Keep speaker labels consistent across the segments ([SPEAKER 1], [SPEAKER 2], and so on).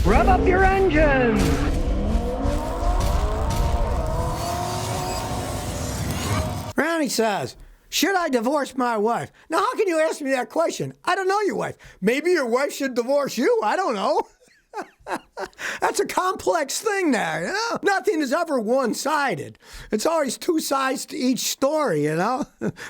[SPEAKER 1] Rev up your engines!
[SPEAKER 2] Ronnie says, should I divorce my wife? Now, how can you ask me that question? I don't know your wife. Maybe your wife should divorce you. I don't know. That's a complex thing there, you know? Nothing is ever one-sided. It's always two sides to each story, you know?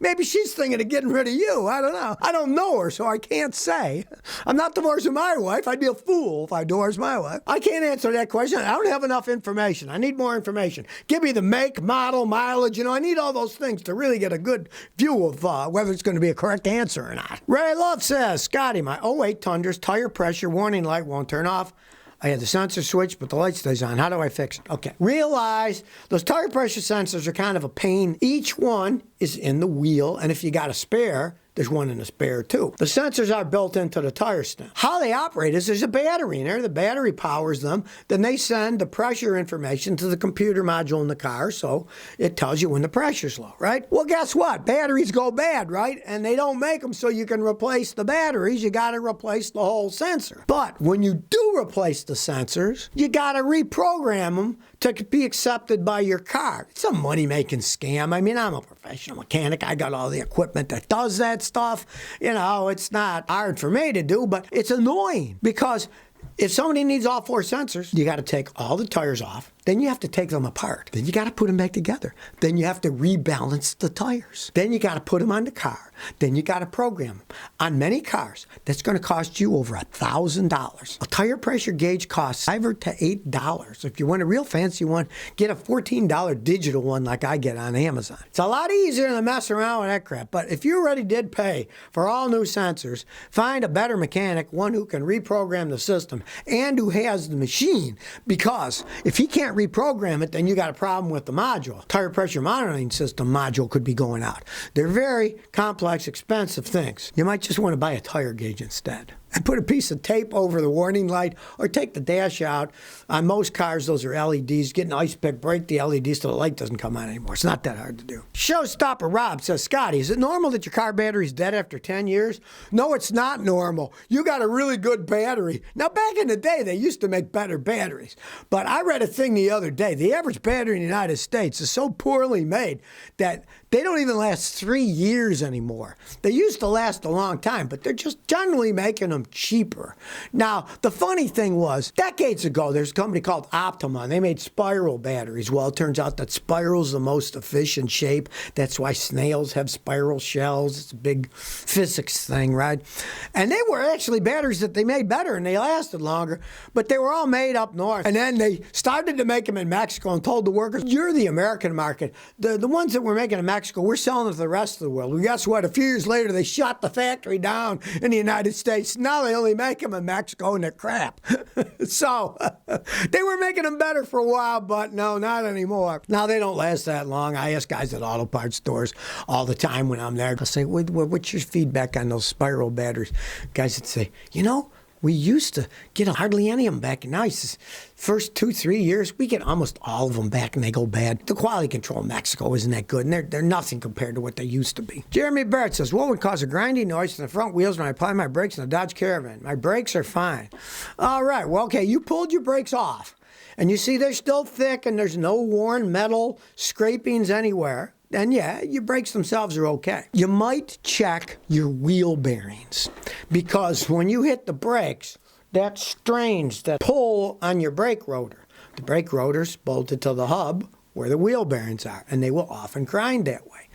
[SPEAKER 2] Maybe she's thinking of getting rid of you. I don't know. I don't know her, so I can't say. I'm not divorcing my wife. I'd be a fool if I divorced my wife. I can't answer that question. I don't have enough information. I need more information. Give me the make, model, mileage. You know, I need all those things to really get a good view of whether it's going to be a correct answer or not. Ray Love says, Scotty, my '08 Tundra's tire pressure warning light won't turn off. I had the sensor switched, but the light stays on. How do I fix it? Okay. Realize those tire pressure sensors are kind of a pain. Each one is in the wheel, and if you got a spare, there's one in the spare too. The sensors are built into the tire stem. How they operate is there's a battery in there. The battery powers them. Then they send the pressure information to the computer module in the car, so it tells you when the pressure's low, right? Well, guess what? Batteries go bad, right? And they don't make them so you can replace the batteries. You got to replace the whole sensor. But when you do replace the sensors, you got to reprogram them to be accepted by your car. It's a money-making scam. I mean, I'm a professional mechanic. I got all the equipment that does that stuff. You know, it's not hard for me to do, but it's annoying because if somebody needs all four sensors, you got to take all the tires off. Then you have to take them apart. Then you got to put them back together. Then you have to rebalance the tires. Then you got to put them on the car. Then you got to program them. On many cars, that's going to cost you over $1,000. A tire pressure gauge costs $5 to $8. If you want a real fancy one, get a $14 digital one like I get on Amazon. It's a lot easier than mess around with that crap. But if you already did pay for all new sensors, find a better mechanic, one who can reprogram the system and who has the machine. Because if he can't reprogram it, then you got a problem with the module. Tire pressure monitoring system module could be going out. They're very complex, expensive things. You might just want to buy a tire gauge instead. And put a piece of tape over the warning light or take the dash out. On most cars, those are LEDs. Get an ice pick, break the LEDs so the light doesn't come on anymore. It's not that hard to do. Showstopper Rob says, Scotty, is it normal that your car battery's dead after 10 years? No, it's not normal. You got a really good battery. Now, back in the day, they used to make better batteries. But I read a thing the other day. The average battery in the United States is so poorly made that they don't even last 3 years anymore. They used to last a long time, but they're just generally making them cheaper. Now, the funny thing was, decades ago, there's a company called Optima, and they made spiral batteries. Well, it turns out that spiral's the most efficient shape. That's why snails have spiral shells. It's a big physics thing, right? And they were actually batteries that they made better, and they lasted longer, but they were all made up north. And then they started to make them in Mexico and told the workers, you're the American market. The ones that we're making in Mexico, we're selling to the rest of the world. Well, guess what? A few years later, they shut the factory down in the United States. Now they only make them in Mexico, and they're crap. So they were making them better for a while, but no, not anymore. Now they don't last that long. I ask guys at auto parts stores all the time when I'm there. I'll say, what's your feedback on those spiral batteries? Guys would say, you know, we used to get hardly any of them back, and now it's just first 2-3 years, we get almost all of them back, and they go bad. The quality control in Mexico isn't that good, and they're nothing compared to what they used to be. Jeremy Barrett says, what would cause a grinding noise in the front wheels when I apply my brakes in a Dodge Caravan? My brakes are fine. All right, well, okay, you pulled your brakes off, and you see they're still thick, and there's no worn metal scrapings anywhere. And yeah, your brakes themselves are okay. You might check your wheel bearings because when you hit the brakes, that strains that pull on your brake rotor. The brake rotor's bolted to the hub where the wheel bearings are, and they will often grind that way.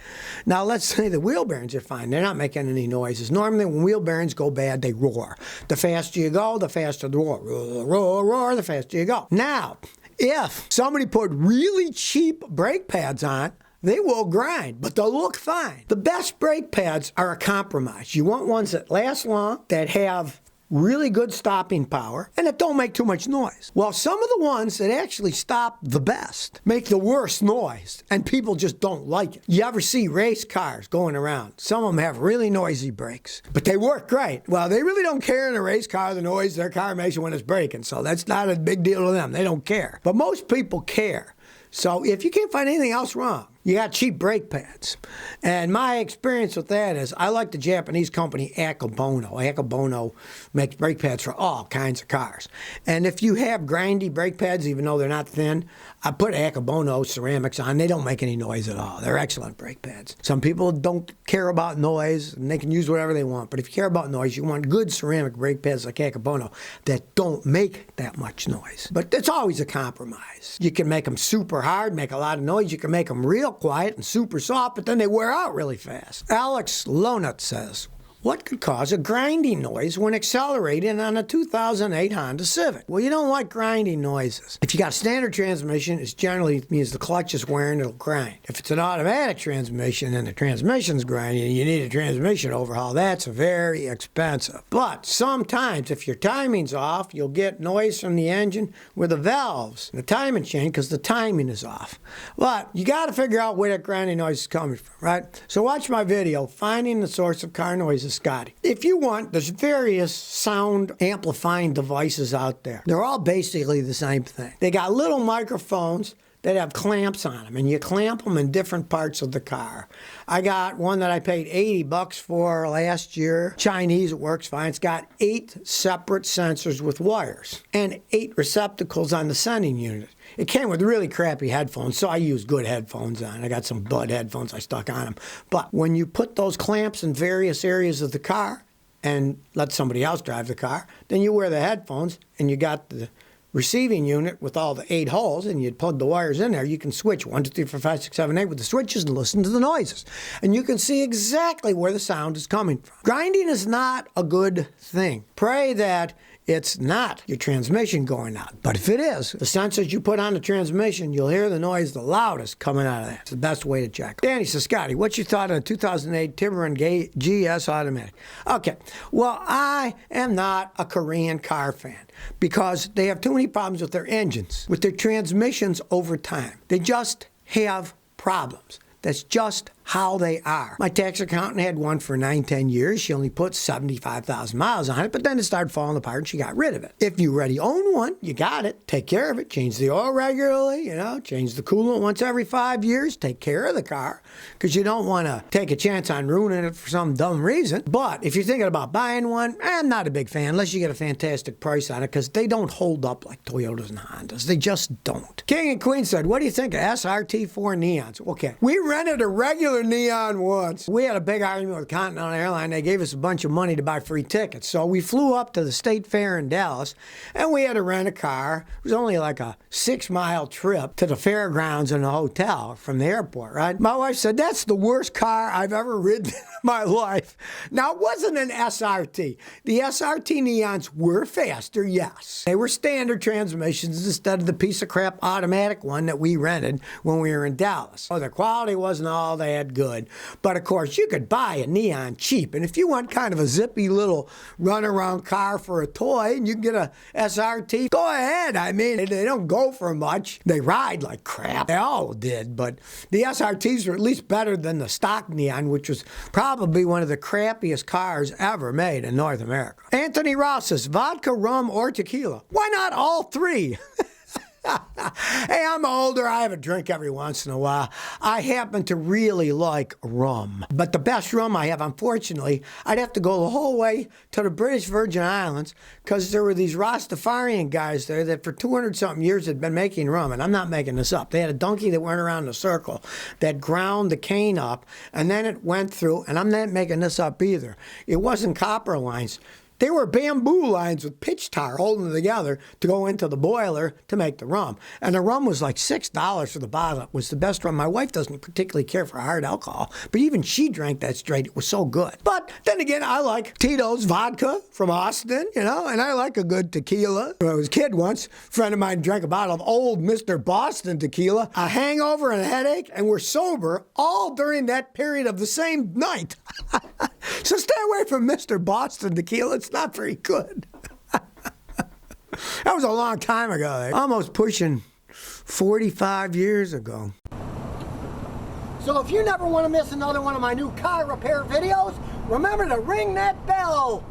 [SPEAKER 2] Now, let's say the wheel bearings are fine. They're not making any noises. Normally, when wheel bearings go bad, they roar. The faster you go, the faster the roar. Roar, roar, roar, the faster you go. Now, if somebody put really cheap brake pads on, they will grind, but they'll look fine. The best brake pads are a compromise. You want ones that last long, that have really good stopping power, and that don't make too much noise. Well, some of the ones that actually stop the best make the worst noise, and people just don't like it. You ever see race cars going around? Some of them have really noisy brakes, but they work great. Well, they really don't care in a race car the noise their car makes when it's braking, so that's not a big deal to them. They don't care. But most people care. So if you can't find anything else wrong, you got cheap brake pads. And my experience with that is I like the Japanese company Akebono. Akebono makes brake pads for all kinds of cars. And if you have grindy brake pads, even though they're not thin, I put Akebono ceramics on. They don't make any noise at all. They're excellent brake pads. Some people don't care about noise, and they can use whatever they want. But if you care about noise, you want good ceramic brake pads like Akebono that don't make that much noise. But it's always a compromise. You can make them super hard, make a lot of noise. You can make them real quiet and super soft, but then they wear out really fast. Alex Lonut says, what could cause a grinding noise when accelerating on a 2008 Honda Civic? Well, you don't like grinding noises. If you got a standard transmission, it generally means the clutch is wearing, it'll grind. If it's an automatic transmission and the transmission's grinding and you need a transmission overhaul, that's very expensive. But sometimes, if your timing's off, you'll get noise from the engine with the valves and the timing chain because the timing is off. But you got to figure out where that grinding noise is coming from, right? So watch my video, Finding the Source of Car Noises, Scotty. If you want, there's various sound amplifying devices out there. They're all basically the same thing. They got little microphones that have clamps on them, and you clamp them in different parts of the car. I got one that I paid $80 for last year. Chinese, it works fine. It's got 8 separate sensors with wires and 8 receptacles on the sending unit. It came with really crappy headphones, so I used good headphones on. I got some Bud headphones I stuck on them. But when you put those clamps in various areas of the car and let somebody else drive the car, then you wear the headphones and you got the receiving unit with all the 8 holes, and you'd plug the wires in there. You can switch 1, 2, 3, 4, 5, 6, 7, 8 with the switches and listen to the noises. And you can see exactly where the sound is coming from. Grinding is not a good thing. Pray that it's not your transmission going out. But if it is, the sensors you put on the transmission, you'll hear the noise the loudest coming out of that. It's the best way to check. Danny says, Scotty, what's your thought on a 2008 Tiburon GS automatic? Okay, well, I am not a Korean car fan because they have too many problems with their engines, with their transmissions over time. They just have problems. That's just how they are. My tax accountant had one for 9-10 years. She only put 75,000 miles on it, but then it started falling apart and she got rid of it. If you already own one, you got it. Take care of it. Change the oil regularly, change the coolant once every 5 years. Take care of the car because you don't want to take a chance on ruining it for some dumb reason. But if you're thinking about buying one, I'm not a big fan unless you get a fantastic price on it because they don't hold up like Toyotas and Hondas. They just don't. King and Queen said, what do you think of SRT 4 Neons? Okay, we rented a regular Neon once. We had a big argument with Continental Airlines. They gave us a bunch of money to buy free tickets. So we flew up to the State Fair in Dallas, and we had to rent a car. It was only like a 6-mile trip to the fairgrounds and the hotel from the airport, right? My wife said, that's the worst car I've ever ridden in my life. Now, it wasn't an SRT. The SRT Neons were faster, yes. They were standard transmissions instead of the piece of crap automatic one that we rented when we were in Dallas. Oh, the quality wasn't all that good. But of course, you could buy a Neon cheap. And if you want kind of a zippy little runaround car for a toy and you can get a SRT, go ahead. I mean, they don't go for much. They ride like crap. They all did. But the SRTs were at least better than the stock Neon, which was probably one of the crappiest cars ever made in North America. Anthony Ross says, vodka, rum, or tequila? Why not all 3? Hey, I'm older. I have a drink every once in a while. I happen to really like rum. But the best rum I have, unfortunately, I'd have to go the whole way to the British Virgin Islands because there were these Rastafarian guys there that for 200-something years had been making rum. And I'm not making this up. They had a donkey that went around in a circle that ground the cane up, and then it went through, and I'm not making this up either. It wasn't copper lines. They were bamboo lines with pitch tar holding them together to go into the boiler to make the rum. And the rum was like $6 for the bottle. It was the best rum. My wife doesn't particularly care for hard alcohol, but even she drank that straight. It was so good. But then again, I like Tito's vodka from Austin, and I like a good tequila. When I was a kid once, a friend of mine drank a bottle of old Mr. Boston tequila, a hangover and a headache, and we're sober all during that period of the same night. So stay away from Mr. Boston tequila. It's not very good. That was a long time ago. Almost pushing 45 years ago. So if you never want to miss another one of my new car repair videos, remember to ring that bell.